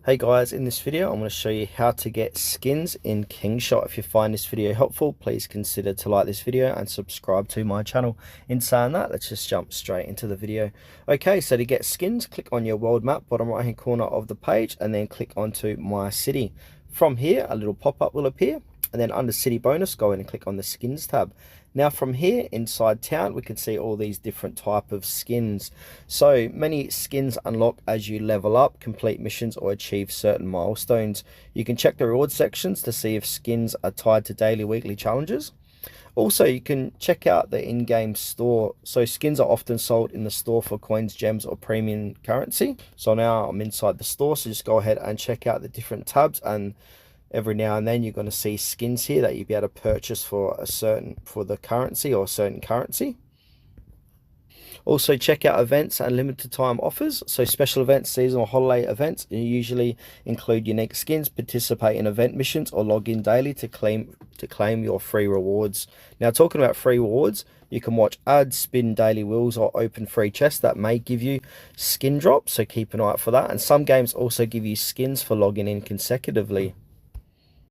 Hey guys, in this video I'm going to show you how to get skins in Kingshot. If you find this video helpful, please consider to like this video and subscribe to my channel. In saying that, let's just jump straight into the video. Okay, so to get skins, click on your world map, bottom right hand corner of the page, and then click onto my city. From here, a little pop-up will appear, and then under city bonus, go in and click on the skins tab. Now from here inside town, we can see all these different type of skins. So many skins unlock as you level up, complete missions, or achieve certain milestones. You can check the reward sections to see if skins are tied to daily, weekly challenges. Also, you can check out the in-game store. So skins are often sold in the store for coins, gems, or premium currency. So now I'm inside the store, so just go ahead and check out the different tabs, and every now and then you're going to see skins here that you'll be able to purchase for the currency or a certain currency. Also check out events and limited time offers. So special events, seasonal holiday events usually include unique skins. Participate in event missions or log in daily to claim your free rewards. Now talking about free rewards, you can watch ads, spin daily wheels, or open free chests that may give you skin drops, so keep an eye out for that. And some games also give you skins for logging in consecutively.